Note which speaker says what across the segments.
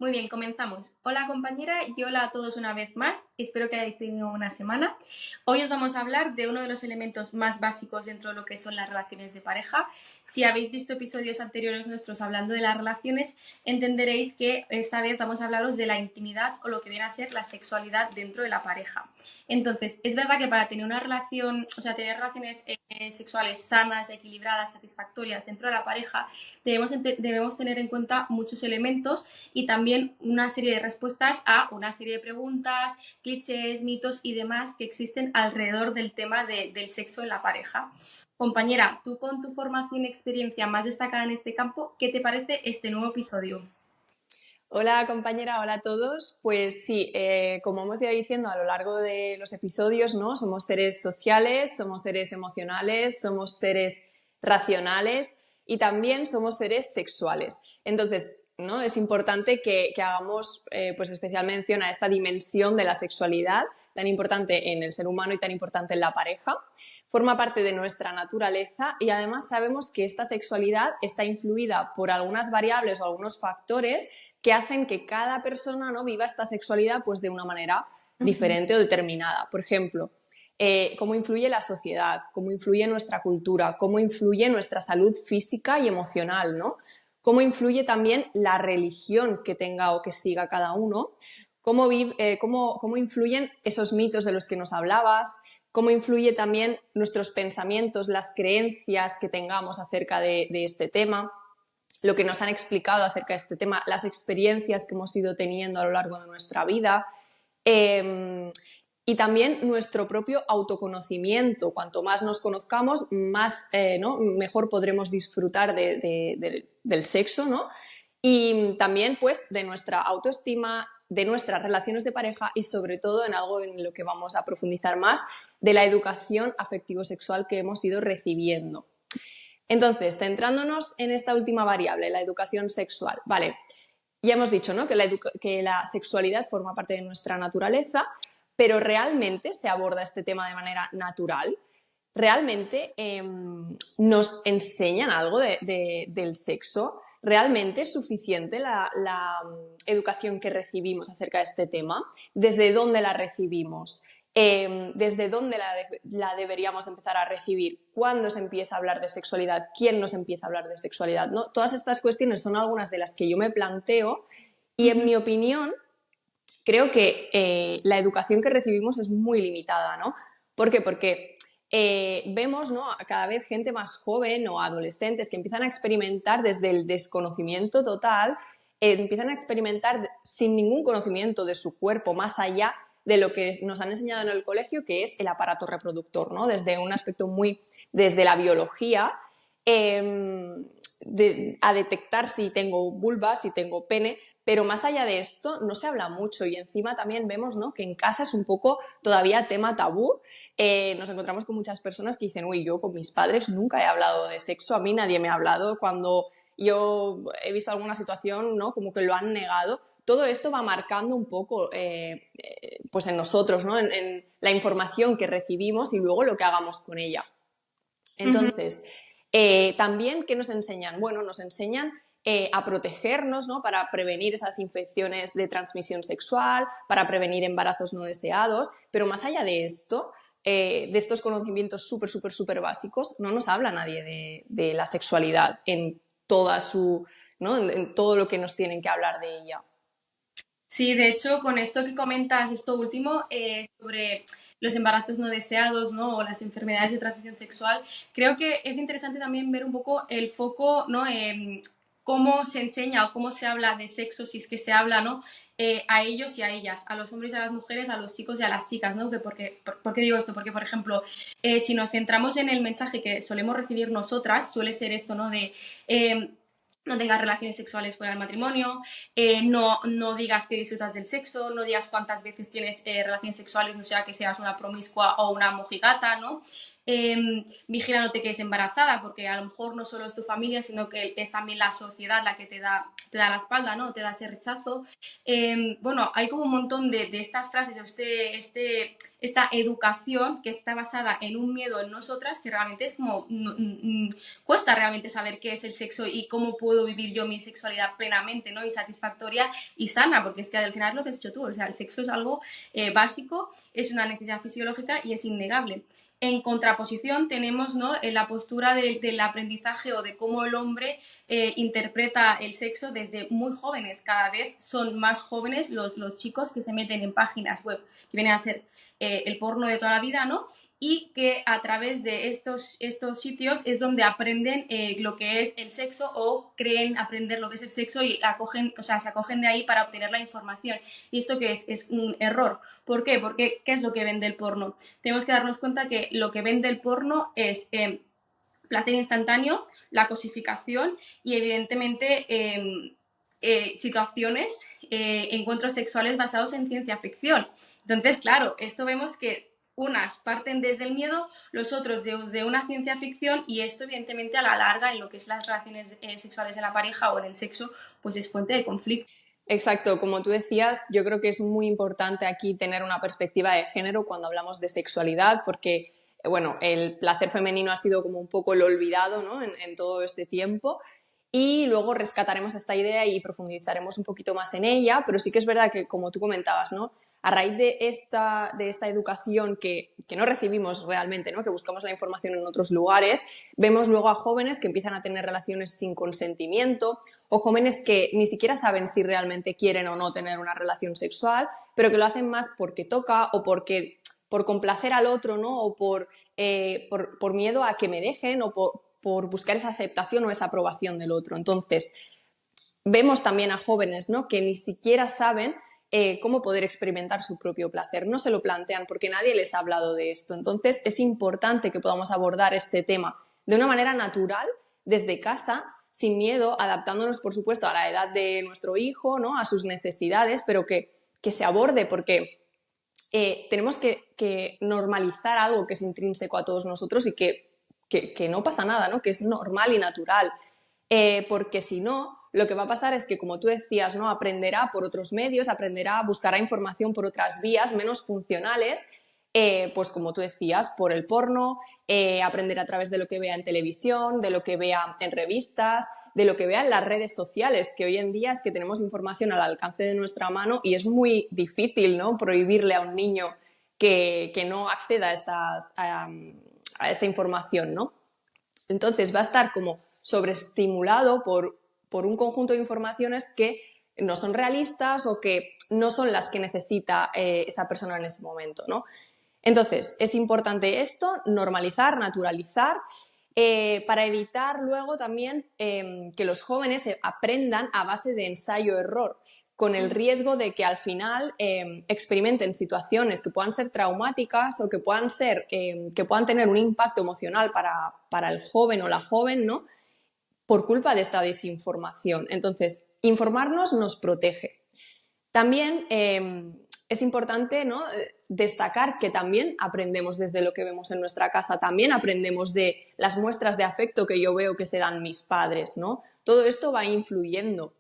Speaker 1: Muy bien, comenzamos. Hola compañera y hola a todos una vez más. Espero que hayáis tenido una semana. Hoy os vamos a hablar de uno de los elementos más básicos dentro de lo que son las relaciones de pareja. Si habéis visto episodios anteriores nuestros hablando de las relaciones, entenderéis que esta vez vamos a hablaros de la intimidad o lo que viene a ser la sexualidad dentro de la pareja. Entonces, es verdad que para tener una relación, o sea, tener relaciones sexuales sanas, equilibradas, satisfactorias dentro de la pareja, debemos tener en cuenta muchos elementos y también una serie de respuestas a una serie de preguntas, clichés, mitos y demás que existen alrededor del tema del sexo en la pareja. Compañera, tú con tu formación y experiencia más destacada en este campo, ¿qué te parece este nuevo episodio?
Speaker 2: Hola compañera, hola a todos. Pues sí, como hemos ido diciendo a lo largo de los episodios, ¿no? Somos seres sociales, somos seres emocionales, somos seres racionales y también somos seres sexuales. Entonces, ¿no? Es importante que hagamos pues especial mención a esta dimensión de la sexualidad tan importante en el ser humano y tan importante en la pareja. Forma parte de nuestra naturaleza y además sabemos que esta sexualidad está influida por algunas variables o algunos factores que hacen que cada persona, ¿no?, viva esta sexualidad pues de una manera diferente o determinada. Por ejemplo, cómo influye la sociedad, cómo influye nuestra cultura, cómo influye nuestra salud física y emocional, ¿no? Cómo influye también la religión que tenga o que siga cada uno, cómo influyen esos mitos de los que nos hablabas, cómo influye también nuestros pensamientos, las creencias que tengamos acerca de este tema, lo que nos han explicado acerca de este tema, las experiencias que hemos ido teniendo a lo largo de nuestra vida y también nuestro propio autoconocimiento. Cuanto más nos conozcamos, más, ¿no?, mejor podremos disfrutar del sexo, ¿no? Y también pues de nuestra autoestima, de nuestras relaciones de pareja y sobre todo en algo en lo que vamos a profundizar más, de la educación afectivo-sexual que hemos ido recibiendo. Entonces, centrándonos en esta última variable, la educación sexual, vale, ya hemos dicho, ¿no?, que la sexualidad forma parte de nuestra naturaleza, pero ¿realmente se aborda este tema de manera natural? ¿Realmente nos enseñan algo del sexo? ¿Realmente es suficiente la educación que recibimos acerca de este tema? ¿Desde dónde la recibimos? ¿Desde dónde la deberíamos empezar a recibir? ¿Cuándo se empieza a hablar de sexualidad? ¿Quién nos empieza a hablar de sexualidad? ¿No? Todas estas cuestiones son algunas de las que yo me planteo y, en mi opinión, creo que la educación que recibimos es muy limitada, ¿no? ¿Por qué? Porque vemos, ¿no?, cada vez gente más joven o adolescentes que empiezan a experimentar desde el desconocimiento total, empiezan a experimentar sin ningún conocimiento de su cuerpo, más allá de lo que nos han enseñado en el colegio, que es el aparato reproductor, ¿no? Desde un aspecto desde la biología, a detectar si tengo vulva, si tengo pene, pero más allá de esto no se habla mucho y encima también vemos, ¿no?, que en casa es un poco todavía tema tabú. Nos encontramos con muchas personas que dicen, uy, yo con mis padres nunca he hablado de sexo, a mí nadie me ha hablado, cuando yo he visto alguna situación, ¿no?, como que lo han negado. Todo esto va marcando un poco pues en nosotros, ¿no?, en la información que recibimos y luego lo que hagamos con ella. Entonces, también, ¿qué nos enseñan? Bueno, nos enseñan a protegernos, ¿no?, para prevenir esas infecciones de transmisión sexual, para prevenir embarazos no deseados, pero más allá de esto, de estos conocimientos súper básicos, no nos habla nadie de la sexualidad en toda ¿no?, en todo lo que nos tienen que hablar de ella.
Speaker 1: Sí, de hecho, con esto que comentas, esto último, sobre los embarazos no deseados, ¿no?, o las enfermedades de transmisión sexual, creo que es interesante también ver un poco el foco, ¿no?, cómo se enseña o cómo se habla de sexo, si es que se habla, ¿no?, a ellos y a ellas, a los hombres y a las mujeres, a los chicos y a las chicas, ¿no? ¿Por qué digo esto? Porque, por ejemplo, si nos centramos en el mensaje que solemos recibir nosotras, suele ser esto, ¿no?, de no tengas relaciones sexuales fuera del matrimonio, no digas que disfrutas del sexo, no digas cuántas veces tienes relaciones sexuales, no sea que seas una promiscua o una mojigata, ¿no? Vigila no te quedes embarazada, porque a lo mejor no solo es tu familia, sino que es también la sociedad la que te da la espalda, ¿no? Te da ese rechazo. Bueno, hay como un montón de estas frases, esta educación que está basada en un miedo en nosotras que realmente es como, cuesta realmente saber qué es el sexo y cómo puedo vivir yo mi sexualidad plenamente, ¿no? Y satisfactoria y sana, porque es que al final es lo que has dicho tú, o sea, el sexo es algo básico, es una necesidad fisiológica y es innegable. En contraposición tenemos, ¿no?, la postura del aprendizaje o de cómo el hombre interpreta el sexo desde muy jóvenes. Cada vez son más jóvenes los chicos que se meten en páginas web, que vienen a ser el porno de toda la vida, ¿no? Y que a través de estos sitios es donde aprenden lo que es el sexo o creen aprender lo que es el sexo y acogen, o sea, se acogen de ahí para obtener la información. ¿Y esto qué es? Es un error. ¿Por qué? Porque ¿qué es lo que vende el porno? Tenemos que darnos cuenta que lo que vende el porno es placer instantáneo, la cosificación y evidentemente situaciones, encuentros sexuales basados en ciencia ficción. Entonces, claro, esto vemos que unas parten desde el miedo, los otros desde una ciencia ficción y esto evidentemente a la larga en lo que es las relaciones sexuales en la pareja o en el sexo, pues es fuente de conflicto.
Speaker 2: Exacto, como tú decías, yo creo que es muy importante aquí tener una perspectiva de género cuando hablamos de sexualidad, porque bueno, el placer femenino ha sido como un poco el olvidado, ¿no?, en todo este tiempo. Y luego rescataremos esta idea y profundizaremos un poquito más en ella, pero sí que es verdad que, como tú comentabas, ¿no?, a raíz de esta educación que no recibimos realmente, ¿no?, que buscamos la información en otros lugares, vemos luego a jóvenes que empiezan a tener relaciones sin consentimiento o jóvenes que ni siquiera saben si realmente quieren o no tener una relación sexual, pero que lo hacen más porque toca o por complacer al otro, ¿no?, o por miedo a que me dejen o por buscar esa aceptación o esa aprobación del otro. Entonces, vemos también a jóvenes, ¿no?, que ni siquiera saben cómo poder experimentar su propio placer. No se lo plantean porque nadie les ha hablado de esto. Entonces, es importante que podamos abordar este tema de una manera natural, desde casa, sin miedo, adaptándonos, por supuesto, a la edad de nuestro hijo, ¿no?, a sus necesidades, pero que se aborde porque tenemos que normalizar algo que es intrínseco a todos nosotros y que no pasa nada, ¿no?, que es normal y natural. Porque si no, lo que va a pasar es que, como tú decías, ¿no?, aprenderá por otros medios, buscará información por otras vías menos funcionales, pues como tú decías, por el porno, aprenderá a través de lo que vea en televisión, de lo que vea en revistas, de lo que vea en las redes sociales, que hoy en día es que tenemos información al alcance de nuestra mano y es muy difícil, ¿no?, prohibirle a un niño que no acceda a esta información, ¿no? Entonces va a estar como sobreestimulado por un conjunto de informaciones que no son realistas o que no son las que necesita esa persona en ese momento, ¿no? Entonces, es importante esto, normalizar, naturalizar, para evitar luego también que los jóvenes aprendan a base de ensayo-error, con el riesgo de que al final experimenten situaciones que puedan ser traumáticas o que puedan tener un impacto emocional para el joven o la joven, ¿no?, por culpa de esta desinformación. Entonces, informarnos nos protege. También es importante, ¿no?, destacar que también aprendemos desde lo que vemos en nuestra casa, también aprendemos de las muestras de afecto que yo veo que se dan mis padres, ¿no? Todo esto va influyendo.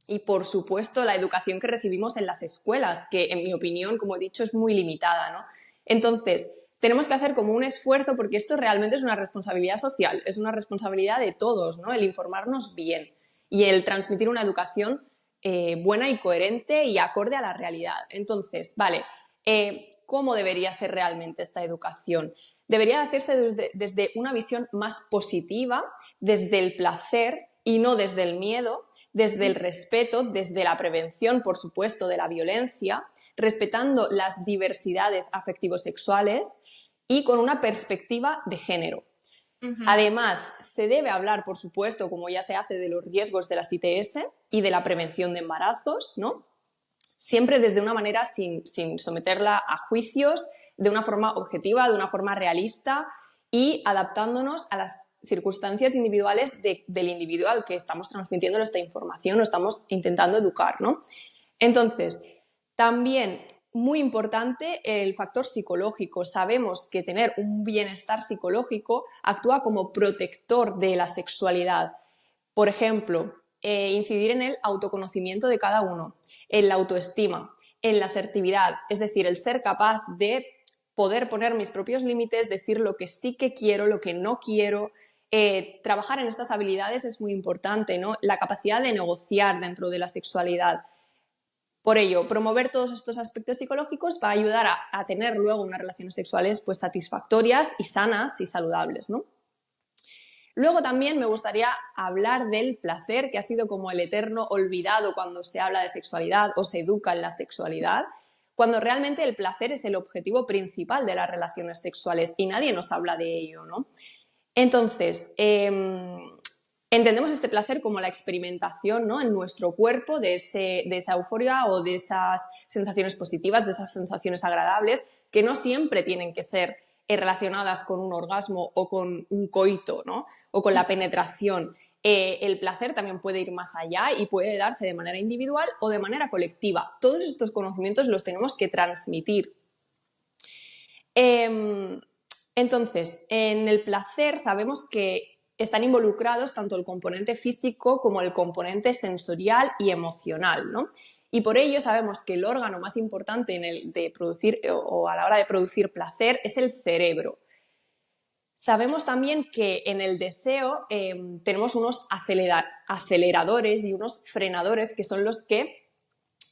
Speaker 2: Y, por supuesto, la educación que recibimos en las escuelas, que, en mi opinión, como he dicho, es muy limitada, ¿no? Entonces, tenemos que hacer como un esfuerzo, porque esto realmente es una responsabilidad social, es una responsabilidad de todos, ¿no?, el informarnos bien y el transmitir una educación buena y coherente y acorde a la realidad. Entonces, vale, ¿cómo debería ser realmente esta educación? Debería hacerse desde una visión más positiva, desde el placer y no desde el miedo, desde el respeto, desde la prevención, por supuesto, de la violencia, respetando las diversidades afectivo-sexuales y con una perspectiva de género. Además, se debe hablar, por supuesto, como ya se hace, de los riesgos de las ITS y de la prevención de embarazos, ¿no?, siempre desde una manera sin someterla a juicios, de una forma objetiva, de una forma realista y adaptándonos a las circunstancias individuales del individuo al que estamos transmitiendo esta información o estamos intentando educar, ¿no? Entonces, también muy importante el factor psicológico. Sabemos que tener un bienestar psicológico actúa como protector de la sexualidad. Por ejemplo, incidir en el autoconocimiento de cada uno, en la autoestima, en la asertividad, es decir, el ser capaz de poder poner mis propios límites, decir lo que sí que quiero, lo que no quiero. Trabajar en estas habilidades es muy importante, ¿no? La capacidad de negociar dentro de la sexualidad. Por ello, promover todos estos aspectos psicológicos va a ayudar a tener luego unas relaciones sexuales pues, satisfactorias y sanas y saludables, ¿no? Luego también me gustaría hablar del placer, que ha sido como el eterno olvidado cuando se habla de sexualidad o se educa en la sexualidad, cuando realmente el placer es el objetivo principal de las relaciones sexuales y nadie nos habla de ello, ¿no? Entonces, entendemos este placer como la experimentación, ¿no? En nuestro cuerpo de esa euforia o de esas sensaciones positivas, de esas sensaciones agradables, que no siempre tienen que ser relacionadas con un orgasmo o con un coito, ¿no? O con la penetración. El placer también puede ir más allá y puede darse de manera individual o de manera colectiva. Todos estos conocimientos los tenemos que transmitir. Entonces, en el placer sabemos que están involucrados tanto el componente físico como el componente sensorial y emocional, ¿no? Y por ello sabemos que el órgano más importante de producir o a la hora de producir placer es el cerebro. Sabemos también que en el deseo tenemos unos aceleradores y unos frenadores que son los que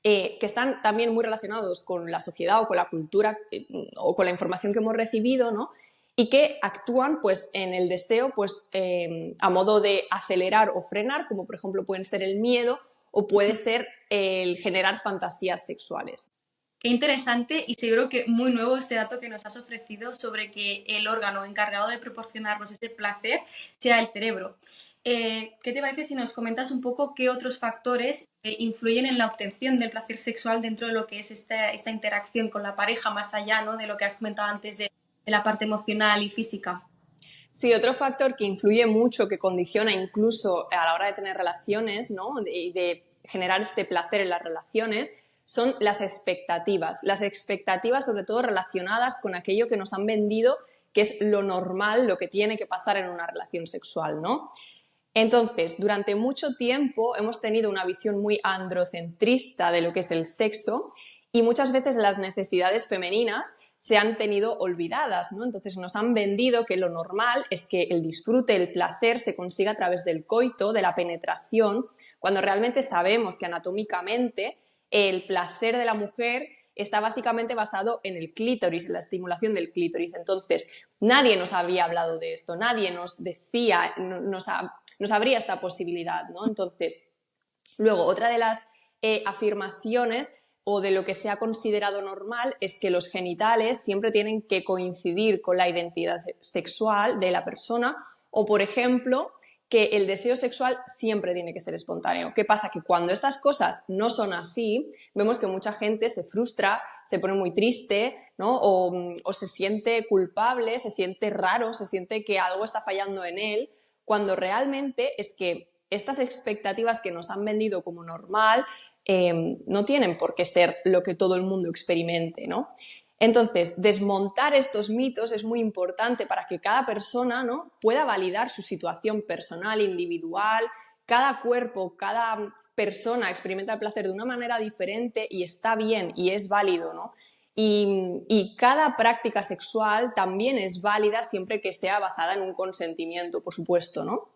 Speaker 2: están también muy relacionados con la sociedad o con la cultura o con la información que hemos recibido, ¿no? Y que actúan pues, en el deseo pues, a modo de acelerar o frenar, como por ejemplo pueden ser el miedo o puede ser el generar fantasías sexuales.
Speaker 1: Qué interesante y seguro que muy nuevo este dato que nos has ofrecido sobre que el órgano encargado de proporcionarnos ese placer sea el cerebro. ¿Qué te parece si nos comentas un poco qué otros factores influyen en la obtención del placer sexual dentro de lo que es esta interacción con la pareja, más allá, ¿no?, de lo que has comentado antes de la parte emocional y física?
Speaker 2: Sí, otro factor que influye mucho, que condiciona incluso a la hora de tener relaciones, ¿no? de generar este placer en las relaciones, son las expectativas. Las expectativas sobre todo relacionadas con aquello que nos han vendido, que es lo normal, lo que tiene que pasar en una relación sexual, ¿no? Entonces, durante mucho tiempo hemos tenido una visión muy androcentrista de lo que es el sexo y muchas veces las necesidades femeninas se han tenido olvidadas, ¿no? Entonces nos han vendido que lo normal es que el disfrute, el placer se consiga a través del coito, de la penetración, cuando realmente sabemos que anatómicamente el placer de la mujer está básicamente basado en el clítoris, en la estimulación del clítoris. Entonces, nadie nos había hablado de esto, nadie nos decía, nos abría esta posibilidad, ¿no? Entonces, luego, otra de las afirmaciones o de lo que se ha considerado normal es que los genitales siempre tienen que coincidir con la identidad sexual de la persona o, por ejemplo, que el deseo sexual siempre tiene que ser espontáneo. ¿Qué pasa? Que cuando estas cosas no son así, vemos que mucha gente se frustra, se pone muy triste, ¿no? O se siente culpable, se siente raro, se siente que algo está fallando en él, cuando realmente es que estas expectativas que nos han vendido como normal no tienen por qué ser lo que todo el mundo experimente, ¿no? Entonces, desmontar estos mitos es muy importante para que cada persona, ¿no?, pueda validar su situación personal, individual. Cada cuerpo, cada persona experimenta el placer de una manera diferente y está bien y es válido, ¿no? Y cada práctica sexual también es válida siempre que sea basada en un consentimiento, por supuesto, ¿no?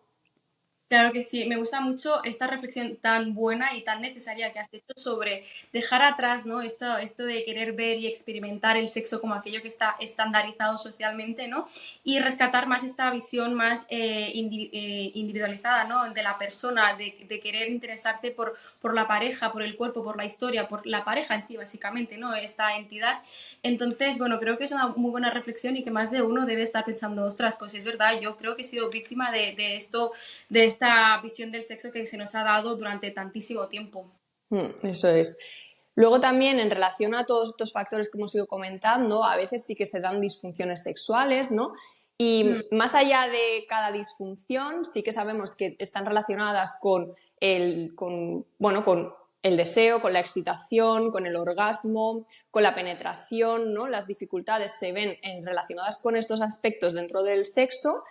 Speaker 1: Claro que sí, me gusta mucho esta reflexión tan buena y tan necesaria que has hecho sobre dejar atrás, ¿no?, esto de querer ver y experimentar el sexo como aquello que está estandarizado socialmente, ¿no? Y rescatar más esta visión más individualizada, ¿no?, de la persona, de querer interesarte por la pareja, por el cuerpo, por la historia, por la pareja en sí, básicamente, ¿no?, esta entidad. Entonces, bueno, creo que es una muy buena reflexión y que más de uno debe estar pensando, ostras, pues es verdad, yo creo que he sido víctima de esto, de esta visión del sexo que se nos ha dado durante tantísimo tiempo.
Speaker 2: Eso es. Luego también en relación a todos estos factores que hemos ido comentando, a veces sí que se dan disfunciones sexuales, ¿no? Y más allá de cada disfunción, sí que sabemos que están relacionadas bueno, con el deseo, con la excitación, con el orgasmo, con la penetración, ¿no? Las dificultades se ven relacionadas con estos aspectos dentro del sexo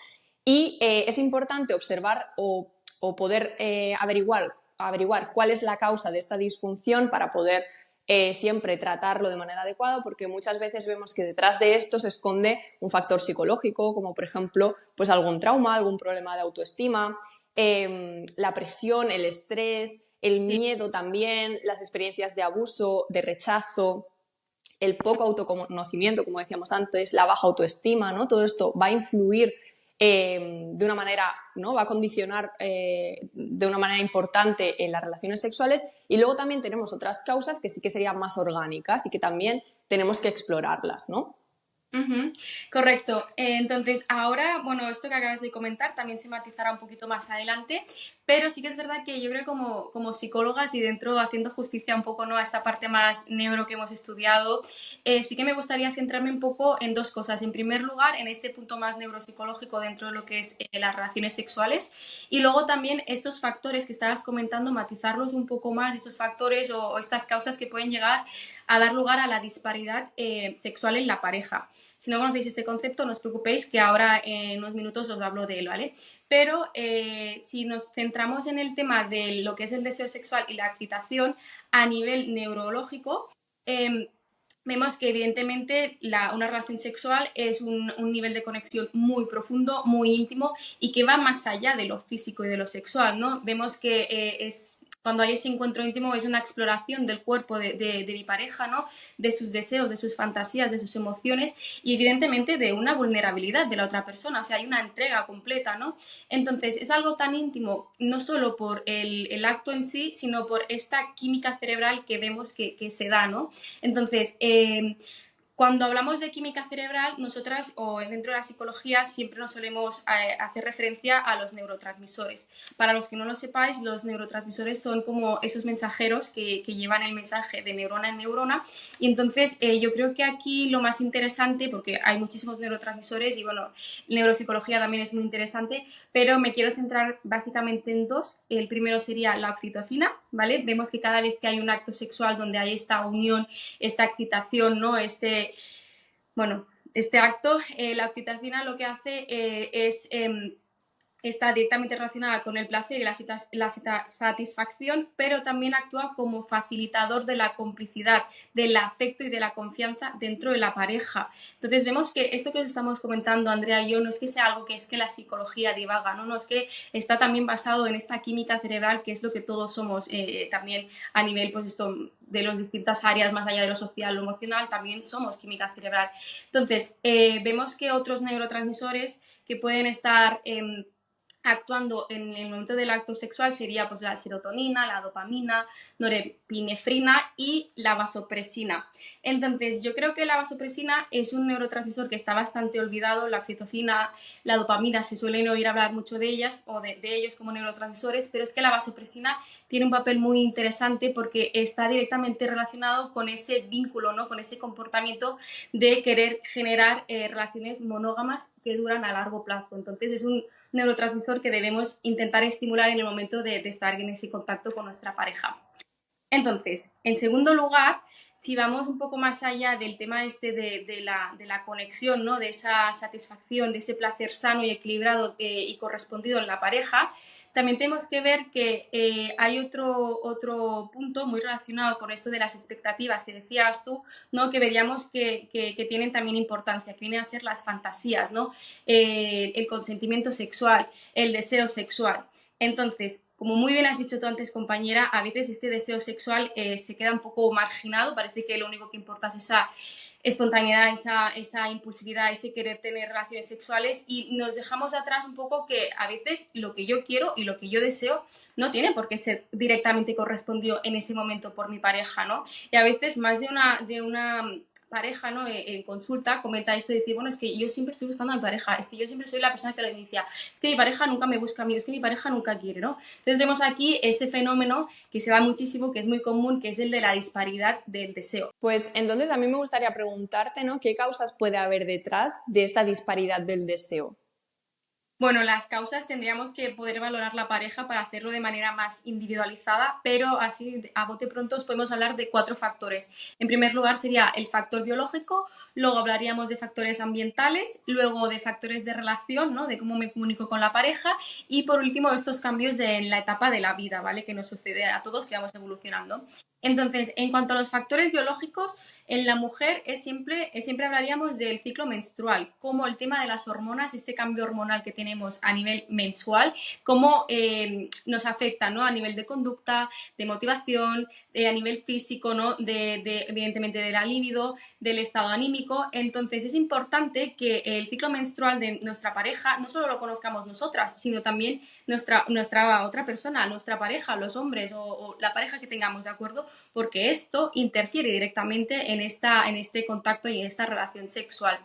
Speaker 2: y es importante observar o poder averiguar cuál es la causa de esta disfunción para poder siempre tratarlo de manera adecuada, porque muchas veces vemos que detrás de esto se esconde un factor psicológico, como por ejemplo pues algún trauma, algún problema de autoestima, la presión, el estrés, el
Speaker 1: Sí.
Speaker 2: miedo también, las experiencias de abuso, de rechazo, el poco autoconocimiento, como decíamos antes, la baja autoestima, ¿no? Todo esto va a influir de una manera, ¿no? Va a condicionar de una manera importante en las relaciones sexuales, y luego también tenemos otras causas que sí que serían más orgánicas y que también tenemos que explorarlas, ¿no?
Speaker 1: Ujú, correcto. Entonces, ahora, bueno, esto que acabas de comentar también se matizará un poquito más adelante, pero sí que es verdad que yo creo como psicólogas y dentro haciendo justicia un poco, ¿no?, a esta parte más neuro que hemos estudiado, sí que me gustaría centrarme un poco en dos cosas. En primer lugar, en este punto más neuropsicológico dentro de lo que es las relaciones sexuales, y luego también estos factores que estabas comentando, matizarlos un poco más, estos factores o estas causas que pueden llegar a dar lugar a la disparidad sexual en la pareja. Si no conocéis este concepto, no os preocupéis, que ahora en unos minutos os hablo de él, ¿vale? Pero si nos centramos en el tema de lo que es el deseo sexual y la excitación a nivel neurológico, eh, vemos que evidentemente una relación sexual es un nivel de conexión muy profundo, muy íntimo y que va más allá de lo físico y de lo sexual, ¿no? Vemos que cuando hay ese encuentro íntimo es una exploración del cuerpo de mi pareja, ¿no? De sus deseos, de sus fantasías, de sus emociones y evidentemente de una vulnerabilidad de la otra persona, o sea, hay una entrega completa, ¿no? Entonces, es algo tan íntimo, no solo por el acto en sí, sino por esta química cerebral que vemos que se da, ¿no? Entonces, cuando hablamos de química cerebral, nosotras o dentro de la psicología siempre nos solemos hacer referencia a los neurotransmisores. Para los que no lo sepáis, los neurotransmisores son como esos mensajeros que llevan el mensaje de neurona en neurona. Y entonces yo creo que aquí lo más interesante, porque hay muchísimos neurotransmisores y bueno, neuropsicología también es muy interesante, pero me quiero centrar básicamente en dos. El primero sería la oxitocina, ¿vale? Vemos que cada vez que hay un acto sexual donde hay esta unión, esta excitación, ¿no? Bueno, este acto, la oxitocina lo que hace es está directamente relacionada con el placer y la satisfacción, pero también actúa como facilitador de la complicidad, del afecto y de la confianza dentro de la pareja. Entonces vemos que esto que os estamos comentando, Andrea y yo, no es que sea algo que es que la psicología divaga, no es que está también basado en esta química cerebral, que es lo que todos somos también a nivel, pues esto, de las distintas áreas, más allá de lo social, lo emocional, también somos química cerebral. Entonces, vemos que otros neurotransmisores que pueden estar actuando en el momento del acto sexual sería pues la serotonina, la dopamina, norepinefrina y la vasopresina. Entonces, yo creo que la vasopresina es un neurotransmisor que está bastante olvidado. La oxitocina, la dopamina, se suelen oír hablar mucho de ellas o de ellos como neurotransmisores, pero es que la vasopresina tiene un papel muy interesante porque está directamente relacionado con ese vínculo, ¿no? Con ese comportamiento de querer generar relaciones monógamas que duran a largo plazo. Entonces, es un neurotransmisor que debemos intentar estimular en el momento de estar en ese contacto con nuestra pareja. Entonces, en segundo lugar, si vamos un poco más allá del tema este de la conexión, ¿no? De esa satisfacción, de ese placer sano y equilibrado y correspondido en la pareja, también tenemos que ver que hay otro punto muy relacionado con esto de las expectativas que decías tú, ¿no? Que veríamos que tienen también importancia, que vienen a ser las fantasías, ¿no? El consentimiento sexual, el deseo sexual. Entonces, como muy bien has dicho tú antes, compañera, a veces este deseo sexual se queda un poco marginado, parece que lo único que importa es esa espontaneidad, esa impulsividad, ese querer tener relaciones sexuales y nos dejamos atrás un poco que a veces lo que yo quiero y lo que yo deseo no tiene por qué ser directamente correspondido en ese momento por mi pareja, ¿no? Y a veces más de una pareja, ¿no? En consulta comenta esto y decir, bueno, es que yo siempre estoy buscando a mi pareja, es que yo siempre soy la persona que lo inicia, es que mi pareja nunca me busca a mí, es que mi pareja nunca quiere, ¿no? Entonces vemos aquí este fenómeno que se da muchísimo, que es muy común, que es el de la disparidad del deseo.
Speaker 2: Pues entonces a mí me gustaría preguntarte, ¿no? ¿Qué causas puede haber detrás de esta disparidad del deseo?
Speaker 1: Bueno, las causas tendríamos que poder valorar la pareja para hacerlo de manera más individualizada, pero así a bote pronto os podemos hablar de 4 factores. En primer lugar sería el factor biológico, luego hablaríamos de factores ambientales, luego de factores de relación, ¿no? De cómo me comunico con la pareja y por último estos cambios en la etapa de la vida, ¿vale? Que nos sucede a todos que vamos evolucionando. Entonces, en cuanto a los factores biológicos, en la mujer siempre hablaríamos del ciclo menstrual, como el tema de las hormonas, este cambio hormonal que tenemos a nivel mensual, cómo nos afecta, ¿no? A nivel de conducta, de motivación, a nivel físico, ¿no? Evidentemente de la libido, del estado anímico. Entonces es importante que el ciclo menstrual de nuestra pareja no solo lo conozcamos nosotras, sino también nuestra otra persona, nuestra pareja, los hombres o la pareja que tengamos, ¿de acuerdo? Porque esto interfiere directamente en este contacto y en esta relación sexual.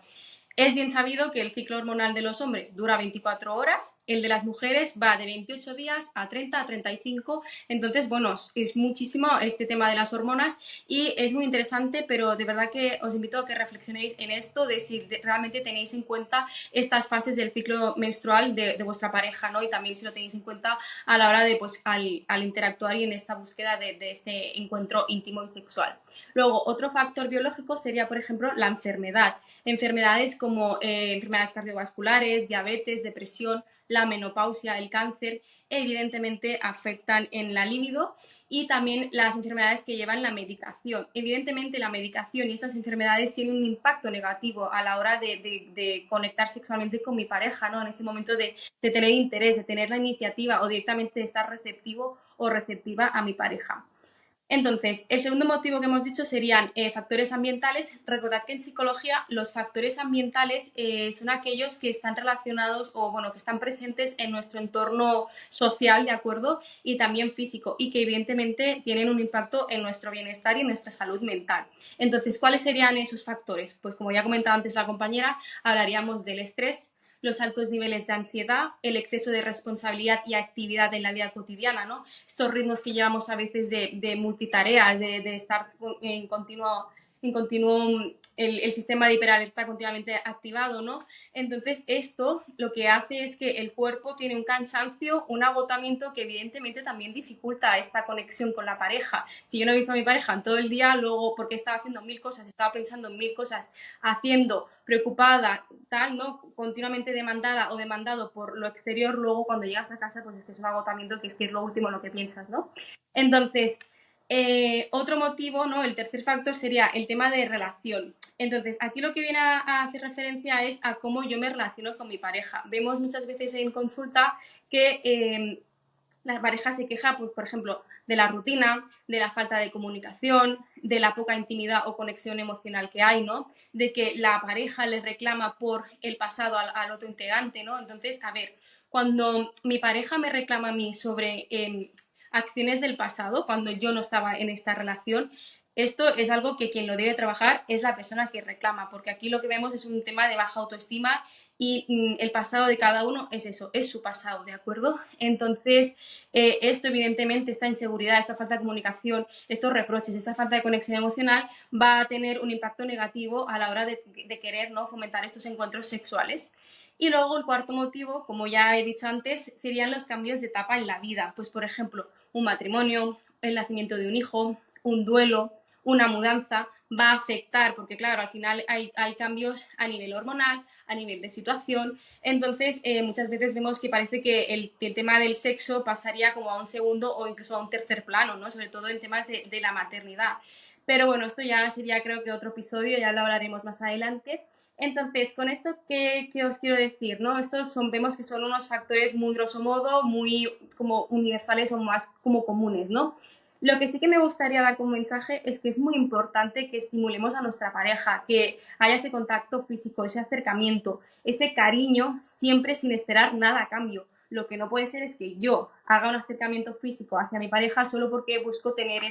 Speaker 1: Es bien sabido que el ciclo hormonal de los hombres dura 24 horas, el de las mujeres va de 28 días a 30 a 35, entonces, bueno, es muchísimo este tema de las hormonas y es muy interesante, pero de verdad que os invito a que reflexionéis en esto de si realmente tenéis en cuenta estas fases del ciclo menstrual de vuestra pareja, ¿no? Y también si lo tenéis en cuenta a la hora de, pues, al interactuar y en esta búsqueda de este encuentro íntimo y sexual. Luego, otro factor biológico sería, por ejemplo, la enfermedad. Enfermedades como enfermedades cardiovasculares, diabetes, depresión, la menopausia, el cáncer, evidentemente afectan en la libido y también las enfermedades que llevan la medicación. Evidentemente la medicación y estas enfermedades tienen un impacto negativo a la hora de conectar sexualmente con mi pareja, ¿no? En ese momento de tener interés, de tener la iniciativa o directamente de estar receptivo o receptiva a mi pareja. Entonces, el segundo motivo que hemos dicho serían factores ambientales. Recordad que en psicología los factores ambientales son aquellos que están relacionados o, bueno, que están presentes en nuestro entorno social, ¿de acuerdo? Y también físico y que evidentemente tienen un impacto en nuestro bienestar y en nuestra salud mental. Entonces, ¿cuáles serían esos factores? Pues como ya comentaba antes la compañera, hablaríamos del estrés, los altos niveles de ansiedad, el exceso de responsabilidad y actividad en la vida cotidiana, ¿no? Estos ritmos que llevamos a veces de multitareas, de estar en continuo el sistema de hiperalerta continuamente activado, ¿no? Entonces esto lo que hace es que el cuerpo tiene un cansancio, un agotamiento que evidentemente también dificulta esta conexión con la pareja. Si yo no he visto a mi pareja en todo el día, luego porque estaba haciendo mil cosas, estaba pensando en mil cosas, haciendo, preocupada, tal, ¿no? Continuamente demandada o demandado por lo exterior, luego cuando llegas a casa, pues es que es un agotamiento que es lo último en lo que piensas, ¿no? Entonces, otro motivo, ¿no? El tercer factor sería el tema de relación. Entonces, aquí lo que viene a hacer referencia es a cómo yo me relaciono con mi pareja. Vemos muchas veces en consulta que la pareja se queja, pues, por ejemplo, de la rutina, de la falta de comunicación, de la poca intimidad o conexión emocional que hay, ¿no? De que la pareja le reclama por el pasado al otro integrante, ¿no? Entonces, a ver, cuando mi pareja me reclama a mí sobre acciones del pasado, cuando yo no estaba en esta relación, esto es algo que quien lo debe trabajar es la persona que reclama, porque aquí lo que vemos es un tema de baja autoestima y el pasado de cada uno es eso, es su pasado, ¿de acuerdo? Entonces, esto evidentemente, esta inseguridad, esta falta de comunicación, estos reproches, esta falta de conexión emocional va a tener un impacto negativo a la hora de querer, ¿no? Fomentar estos encuentros sexuales. Y luego el cuarto motivo, como ya he dicho antes, serían los cambios de etapa en la vida. Pues, por ejemplo, un matrimonio, el nacimiento de un hijo, un duelo, una mudanza, va a afectar, porque claro, al final hay cambios a nivel hormonal, a nivel de situación. Entonces, muchas veces vemos que parece que el tema del sexo pasaría como a un segundo o incluso a un tercer plano, ¿no? Sobre todo en temas de la maternidad. Pero bueno, esto ya sería creo que otro episodio, ya lo hablaremos más adelante. Entonces, con esto, ¿qué os quiero decir? ¿No? Estos vemos que son unos factores muy grosso modo, muy como universales o más como comunes, ¿no? Lo que sí que me gustaría dar como mensaje es que es muy importante que estimulemos a nuestra pareja, que haya ese contacto físico, ese acercamiento, ese cariño, siempre sin esperar nada a cambio. Lo que no puede ser es que yo haga un acercamiento físico hacia mi pareja solo porque busco tener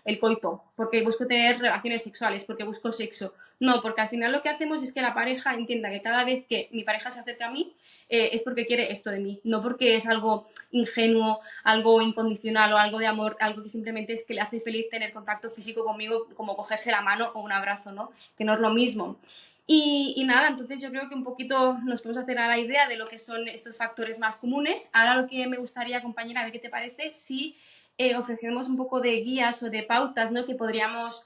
Speaker 1: el coito, porque busco tener relaciones sexuales, porque busco sexo. No, porque al final lo que hacemos es que la pareja entienda que cada vez que mi pareja se acerca a mí es porque quiere esto de mí, no porque es algo ingenuo, algo incondicional o algo de amor, algo que simplemente es que le hace feliz tener contacto físico conmigo, como cogerse la mano o un abrazo, ¿no? Que no es lo mismo. Y nada, entonces yo creo que un poquito nos podemos hacer a la idea de lo que son estos factores más comunes. Ahora lo que me gustaría, compañera, a ver qué te parece, si ofrecemos un poco de guías o de pautas, ¿no? Que podríamos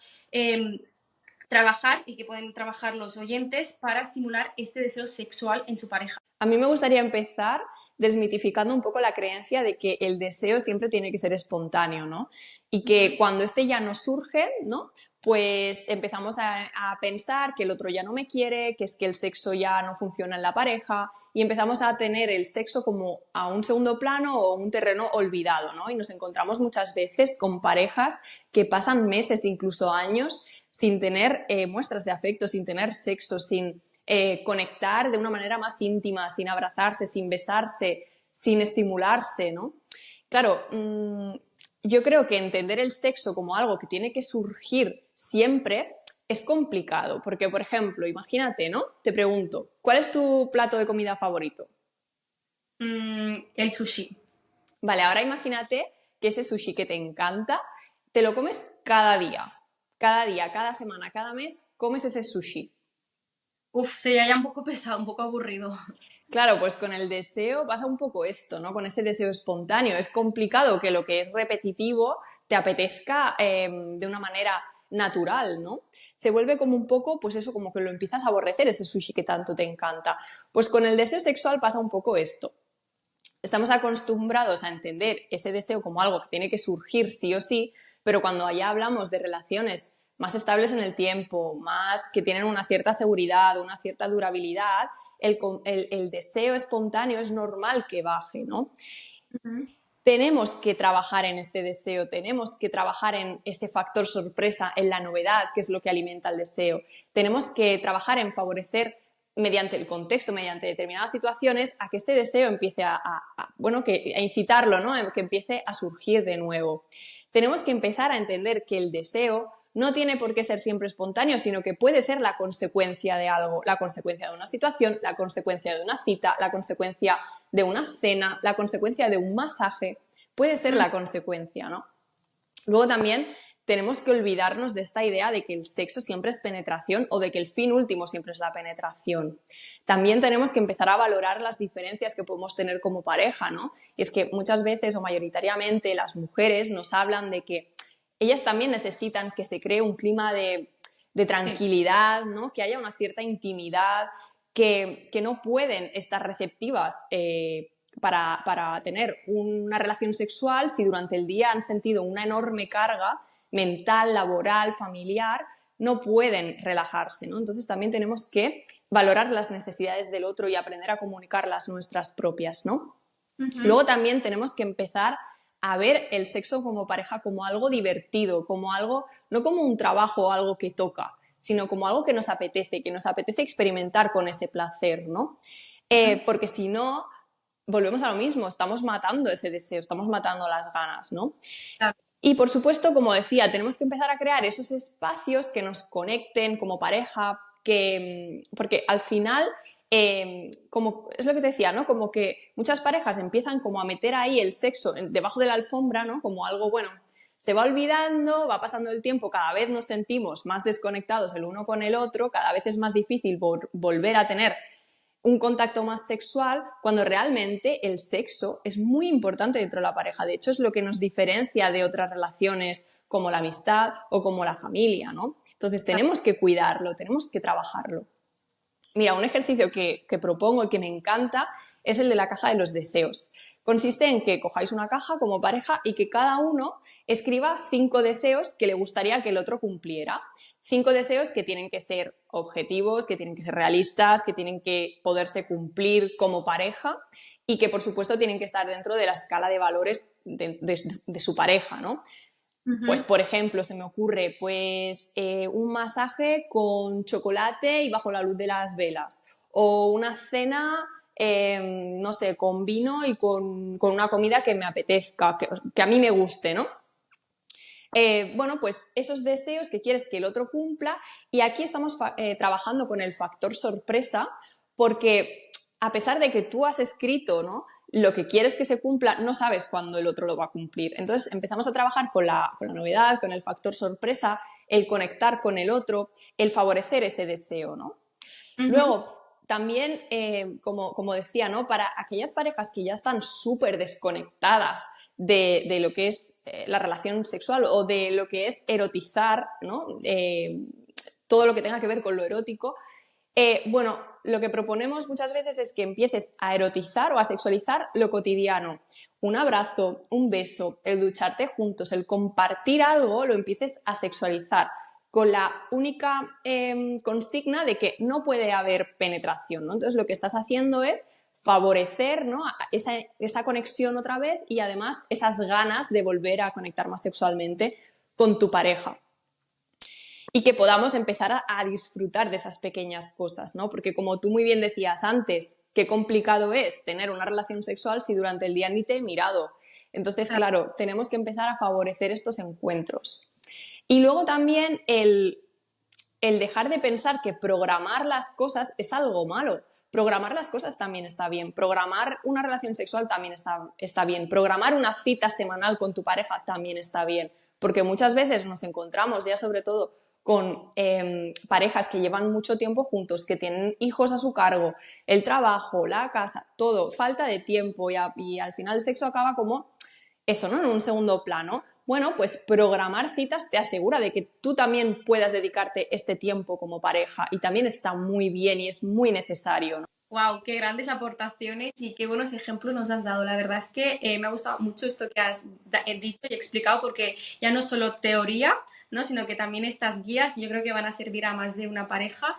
Speaker 1: trabajar y que pueden trabajar los oyentes para estimular este deseo sexual en su pareja.
Speaker 2: A mí me gustaría empezar desmitificando un poco la creencia de que el deseo siempre tiene que ser espontáneo, ¿no? Y que cuando este ya nos surge, ¿no? Pues empezamos a pensar que el otro ya no me quiere, que es que el sexo ya no funciona en la pareja y empezamos a tener el sexo como a un segundo plano o un terreno olvidado, ¿no? Y nos encontramos muchas veces con parejas que pasan meses, incluso años, sin tener muestras de afecto, sin tener sexo, sin conectar de una manera más íntima, sin abrazarse, sin besarse, sin estimularse, ¿no? Claro, yo creo que entender el sexo como algo que tiene que surgir siempre es complicado, porque, por ejemplo, imagínate, ¿no? Te pregunto, ¿cuál es tu plato de comida favorito?
Speaker 1: El sushi.
Speaker 2: Vale, ahora imagínate que ese sushi que te encanta, te lo comes cada día, cada semana, cada mes, comes ese sushi.
Speaker 1: Uf, sería ya un poco pesado, un poco aburrido.
Speaker 2: Claro, pues con el deseo pasa un poco esto, ¿no? Con ese deseo espontáneo. Es complicado que lo que es repetitivo te apetezca de una manera natural, ¿no? Se vuelve como un poco, pues eso, como que lo empiezas a aborrecer, ese sushi que tanto te encanta. Pues con el deseo sexual pasa un poco esto. Estamos acostumbrados a entender ese deseo como algo que tiene que surgir sí o sí, pero cuando allá hablamos de relaciones más estables en el tiempo, más que tienen una cierta seguridad, una cierta durabilidad, el deseo espontáneo es normal que baje, ¿no? Tenemos que trabajar en este deseo, tenemos que trabajar en ese factor sorpresa, en la novedad, que es lo que alimenta el deseo. Tenemos que trabajar en favorecer mediante el contexto, mediante determinadas situaciones, a que este deseo empiece a incitarlo, ¿no? Que empiece a surgir de nuevo. Tenemos que empezar a entender que el deseo no tiene por qué ser siempre espontáneo, sino que puede ser la consecuencia de algo, la consecuencia de una situación, la consecuencia de una cita, la consecuencia de una cena, la consecuencia de un masaje, puede ser la consecuencia, ¿no? Luego también tenemos que olvidarnos de esta idea de que el sexo siempre es penetración o de que el fin último siempre es la penetración. También tenemos que empezar a valorar las diferencias que podemos tener como pareja, ¿no? Y es que muchas veces o mayoritariamente las mujeres nos hablan de que ellas también necesitan que se cree un clima de tranquilidad, ¿no? Que haya una cierta intimidad, que no pueden estar receptivas para tener una relación sexual si durante el día han sentido una enorme carga mental, laboral, familiar, no pueden relajarse, ¿no? Entonces también tenemos que valorar las necesidades del otro y aprender a comunicar las nuestras propias, ¿no? Luego también tenemos que empezar a ver el sexo como pareja como algo divertido, como algo, no como un trabajo o algo que toca, sino como algo que nos apetece experimentar con ese placer, ¿no? Porque si no, volvemos a lo mismo, estamos matando ese deseo, estamos matando las ganas, ¿no?
Speaker 1: Claro.
Speaker 2: Y por supuesto, como decía, tenemos que empezar a crear esos espacios que nos conecten como pareja, porque al final, como es lo que te decía, ¿no? Como que muchas parejas empiezan como a meter ahí el sexo debajo de la alfombra, ¿no? Como algo, bueno, se va olvidando, va pasando el tiempo, cada vez nos sentimos más desconectados el uno con el otro, cada vez es más difícil volver a tener un contacto más sexual, cuando realmente el sexo es muy importante dentro de la pareja. De hecho, es lo que nos diferencia de otras relaciones como la amistad o como la familia, ¿no? Entonces tenemos que cuidarlo, tenemos que trabajarlo. Mira, un ejercicio que propongo y que me encanta es el de la caja de los deseos. Consiste en que cojáis una caja como pareja y que cada uno escriba 5 deseos que le gustaría que el otro cumpliera. 5 deseos que tienen que ser objetivos, que tienen que ser realistas, que tienen que poderse cumplir como pareja y que, por supuesto, tienen que estar dentro de la escala de valores de su pareja, ¿no? Pues, por ejemplo, se me ocurre un masaje con chocolate y bajo la luz de las velas. O una cena, no sé, con vino y con una comida que me apetezca, que a mí me guste, ¿no? Bueno, pues esos deseos que quieres que el otro cumpla, y aquí estamos trabajando con el factor sorpresa, porque a pesar de que tú has escrito, ¿no?, lo que quieres que se cumpla, no sabes cuándo el otro lo va a cumplir. Entonces empezamos a trabajar con la novedad, con el factor sorpresa, el conectar con el otro, el favorecer ese deseo, ¿no?
Speaker 1: Ujú.
Speaker 2: Luego, también, como decía, ¿no? Para aquellas parejas que ya están súper desconectadas de lo que es la relación sexual o de lo que es erotizar, ¿no? Todo lo que tenga que ver con lo erótico, bueno, lo que proponemos muchas veces es que empieces a erotizar o a sexualizar lo cotidiano. Un abrazo, un beso, el ducharte juntos, el compartir algo, lo empieces a sexualizar con la única consigna de que no puede haber penetración, ¿no? Entonces lo que estás haciendo es favorecer, ¿no? esa conexión otra vez y además esas ganas de volver a conectar más sexualmente con tu pareja y que podamos empezar a disfrutar de esas pequeñas cosas, ¿no? Porque como tú muy bien decías antes, qué complicado es tener una relación sexual si durante el día ni te he mirado. Entonces, claro, tenemos que empezar a favorecer estos encuentros. Y luego también el dejar de pensar que programar las cosas es algo malo. Programar las cosas también está bien. Programar una relación sexual también está bien. Programar una cita semanal con tu pareja también está bien. Porque muchas veces nos encontramos, ya sobre todo con parejas que llevan mucho tiempo juntos, que tienen hijos a su cargo, el trabajo, la casa, todo, falta de tiempo y al final el sexo acaba como eso, ¿no? En un segundo plano. Bueno, pues programar citas te asegura de que tú también puedas dedicarte este tiempo como pareja y también está muy bien y es muy necesario, ¿no?
Speaker 1: Wow, qué grandes aportaciones y qué buenos ejemplos nos has dado. La verdad es que me ha gustado mucho esto que has dicho y explicado porque ya no solo teoría, ¿no? Sino que también estas guías yo creo que van a servir a más de una pareja.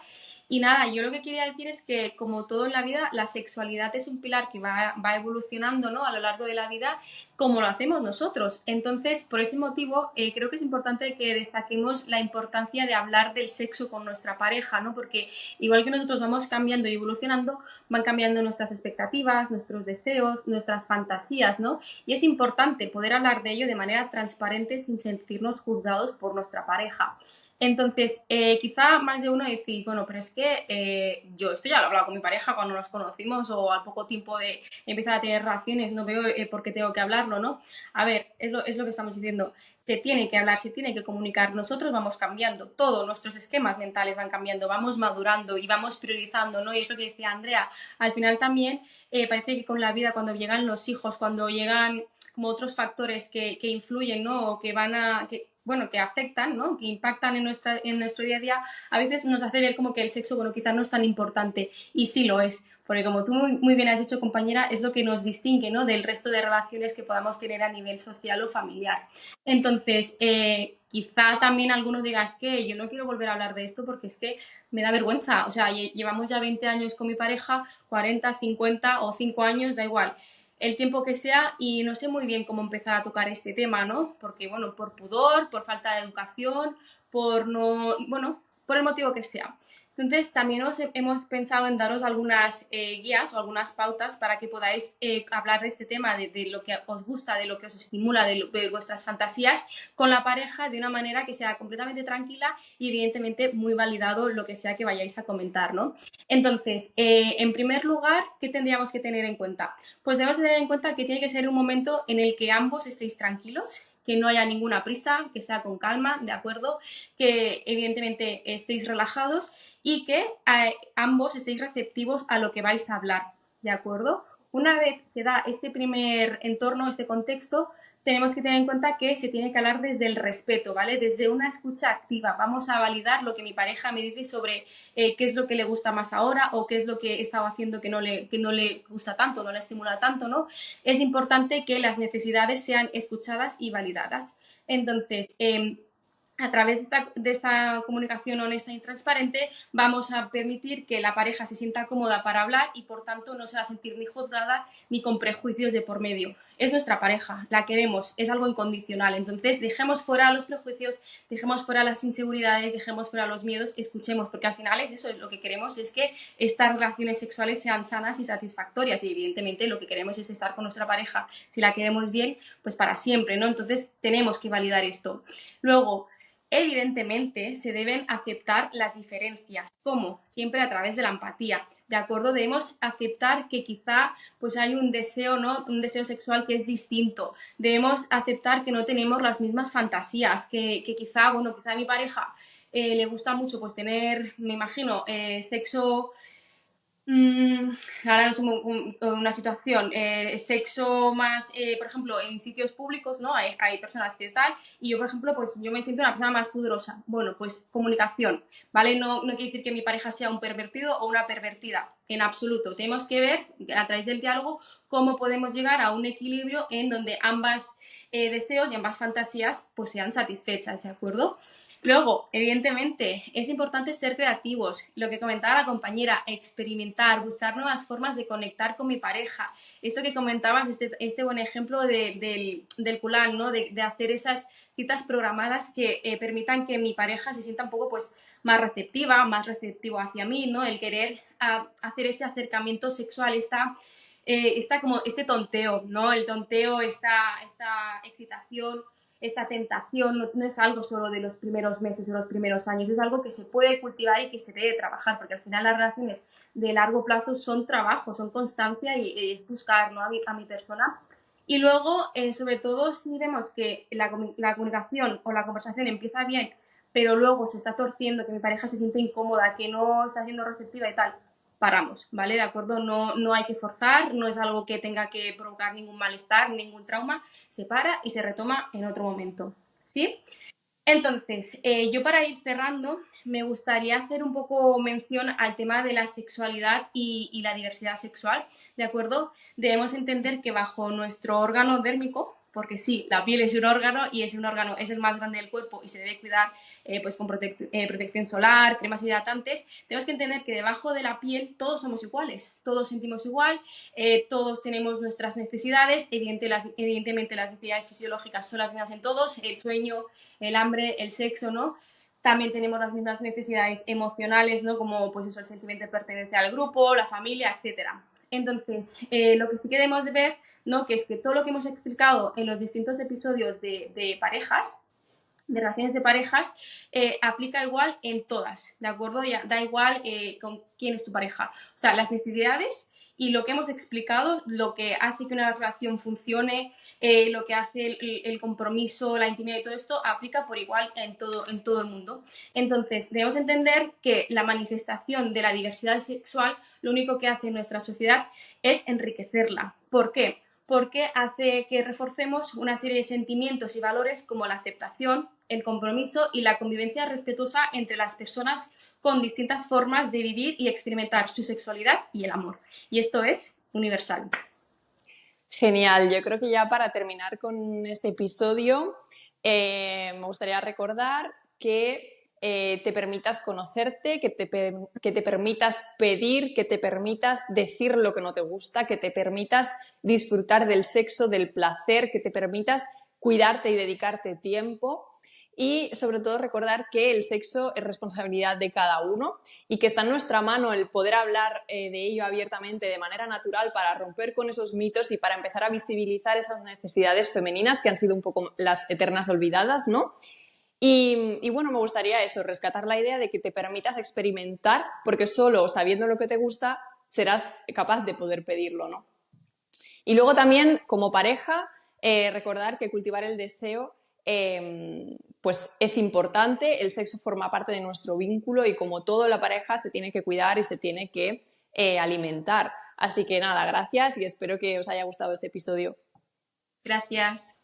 Speaker 1: Y nada, yo lo que quería decir es que como todo en la vida, la sexualidad es un pilar que va evolucionando, ¿no? A lo largo de la vida, como lo hacemos nosotros. Entonces, por ese motivo, creo que es importante que destaquemos la importancia de hablar del sexo con nuestra pareja, ¿no? Porque igual que nosotros vamos cambiando y evolucionando, van cambiando nuestras expectativas, nuestros deseos, nuestras fantasías, ¿no? Y es importante poder hablar de ello de manera transparente sin sentirnos juzgados por nuestra pareja. Entonces, quizá más de uno decís, bueno, pero es que yo esto ya lo he hablado con mi pareja cuando nos conocimos o al poco tiempo de empezar a tener relaciones, no veo por qué tengo que hablarlo, ¿no? A ver, es lo que estamos diciendo, se tiene que hablar, se tiene que comunicar. Nosotros vamos cambiando, todos nuestros esquemas mentales van cambiando, vamos madurando y vamos priorizando, ¿no? Y es lo que decía Andrea, al final también parece que con la vida, cuando llegan los hijos, cuando llegan como otros factores que influyen, ¿no? O que van a, que, bueno, que afectan, ¿no? Que impactan en nuestro día a día, a veces nos hace ver como que el sexo, bueno, quizás no es tan importante, y sí lo es. Porque como tú muy bien has dicho, compañera, es lo que nos distingue, ¿no? Del resto de relaciones que podamos tener a nivel social o familiar. Entonces, quizá también alguno diga, es que yo no quiero volver a hablar de esto porque es que me da vergüenza. O sea, llevamos ya 20 años con mi pareja, 40, 50 o 5 años, da igual, el tiempo que sea, y no sé muy bien cómo empezar a tocar este tema, ¿no? Porque, bueno, por pudor, por falta de educación, por no, bueno, por el motivo que sea. Entonces, también hemos pensado en daros algunas guías o algunas pautas para que podáis hablar de este tema, de lo que os gusta, de lo que os estimula, de vuestras fantasías con la pareja de una manera que sea completamente tranquila y evidentemente muy validado lo que sea que vayáis a comentar, ¿no? Entonces, en primer lugar, ¿qué tendríamos que tener en cuenta? Pues debemos tener en cuenta que tiene que ser un momento en el que ambos estéis tranquilos, que no haya ninguna prisa, que sea con calma, ¿de acuerdo? Que evidentemente estéis relajados y que ambos estéis receptivos a lo que vais a hablar, ¿de acuerdo? Una vez se da este primer entorno, este contexto, tenemos que tener en cuenta que se tiene que hablar desde el respeto, ¿vale? Desde una escucha activa. Vamos a validar lo que mi pareja me dice sobre qué es lo que le gusta más ahora o qué es lo que estaba haciendo que no le gusta tanto, no le estimula tanto, ¿no? Es importante que las necesidades sean escuchadas y validadas. Entonces, a través de esta comunicación honesta y transparente, vamos a permitir que la pareja se sienta cómoda para hablar y, por tanto, no se va a sentir ni juzgada ni con prejuicios de por medio. Es nuestra pareja, la queremos, es algo incondicional. Entonces, dejemos fuera los prejuicios, dejemos fuera las inseguridades, dejemos fuera los miedos, escuchemos, porque al final es eso, lo que queremos es que estas relaciones sexuales sean sanas y satisfactorias, y evidentemente lo que queremos es estar con nuestra pareja, si la queremos bien, pues para siempre, ¿no? Entonces, tenemos que validar esto. Luego, evidentemente, se deben aceptar las diferencias. ¿Cómo? Siempre a través de la empatía. ¿De acuerdo? Debemos aceptar que quizá pues hay un deseo, ¿no? Un deseo sexual que es distinto. Debemos aceptar que no tenemos las mismas fantasías, que quizá, bueno, quizá mi pareja le gusta mucho pues tener, me imagino, sexo. Ahora no sé una situación, sexo más, por ejemplo, en sitios públicos, ¿no? Hay personas que tal, y yo, por ejemplo, pues yo me siento una persona más pudorosa. Bueno, pues comunicación, ¿vale? No quiere decir que mi pareja sea un pervertido o una pervertida, en absoluto. Tenemos que ver, a través del diálogo, cómo podemos llegar a un equilibrio en donde ambas deseos y ambas fantasías pues sean satisfechas, ¿de acuerdo? Luego, evidentemente, es importante ser creativos, lo que comentaba la compañera, experimentar, buscar nuevas formas de conectar con mi pareja. Esto que comentabas, este buen ejemplo del culán, ¿no? De hacer esas citas programadas que permitan que mi pareja se sienta un poco pues, más receptiva, más receptivo hacia mí, ¿no? El querer hacer ese acercamiento sexual, está como este tonteo, ¿no? El tonteo, esta excitación, esta tentación no es algo solo de los primeros meses o los primeros años, es algo que se puede cultivar y que se debe trabajar, porque al final las relaciones de largo plazo son trabajo, son constancia y es buscar, ¿no? a mi persona. Y luego, sobre todo, si vemos que la comunicación o la conversación empieza bien, pero luego se está torciendo, que mi pareja se siente incómoda, que no está siendo receptiva y tal, paramos, ¿vale? ¿De acuerdo? No hay que forzar, no es algo que tenga que provocar ningún malestar, ningún trauma, se para y se retoma en otro momento, ¿sí? Entonces, yo para ir cerrando, me gustaría hacer un poco mención al tema de la sexualidad y la diversidad sexual, ¿de acuerdo? Debemos entender que bajo nuestro órgano dérmico, porque sí, la piel es un órgano y es un órgano, es el más grande del cuerpo y se debe cuidar pues con protección solar, cremas hidratantes, tenemos que entender que debajo de la piel todos somos iguales, todos sentimos igual, todos tenemos nuestras necesidades, evidentemente las necesidades fisiológicas son las mismas en todos, el sueño, el hambre, el sexo, ¿no? También tenemos las mismas necesidades emocionales, ¿no? Como pues eso, el sentimiento de pertenencia al grupo, la familia, etcétera. Entonces, lo que sí que debemos de ver, ¿no? Que es que todo lo que hemos explicado en los distintos episodios de parejas, de relaciones de parejas, aplica igual en todas, ¿de acuerdo? Ya, da igual con quién es tu pareja. O sea, las necesidades y lo que hemos explicado, lo que hace que una relación funcione, lo que hace el compromiso, la intimidad y todo esto, aplica por igual en todo el mundo. Entonces, debemos entender que la manifestación de la diversidad sexual, lo único que hace en nuestra sociedad es enriquecerla. ¿Por qué? Porque hace que reforcemos una serie de sentimientos y valores como la aceptación, el compromiso y la convivencia respetuosa entre las personas con distintas formas de vivir y experimentar su sexualidad y el amor. Y esto es universal.
Speaker 2: Genial, yo creo que ya para terminar con este episodio, me gustaría recordar que te permitas conocerte, que te permitas pedir, que te permitas decir lo que no te gusta, que te permitas disfrutar del sexo, del placer, que te permitas cuidarte y dedicarte tiempo. Y sobre todo recordar que el sexo es responsabilidad de cada uno y que está en nuestra mano el poder hablar de ello abiertamente de manera natural para romper con esos mitos y para empezar a visibilizar esas necesidades femeninas que han sido un poco las eternas olvidadas, ¿no? Y bueno, me gustaría eso, rescatar la idea de que te permitas experimentar, porque solo sabiendo lo que te gusta serás capaz de poder pedirlo, ¿no? Y luego también, como pareja, recordar que cultivar el deseo pues es importante, el sexo forma parte de nuestro vínculo y como todo la pareja se tiene que cuidar y se tiene que alimentar. Así que nada, gracias y espero que os haya gustado este episodio.
Speaker 1: Gracias.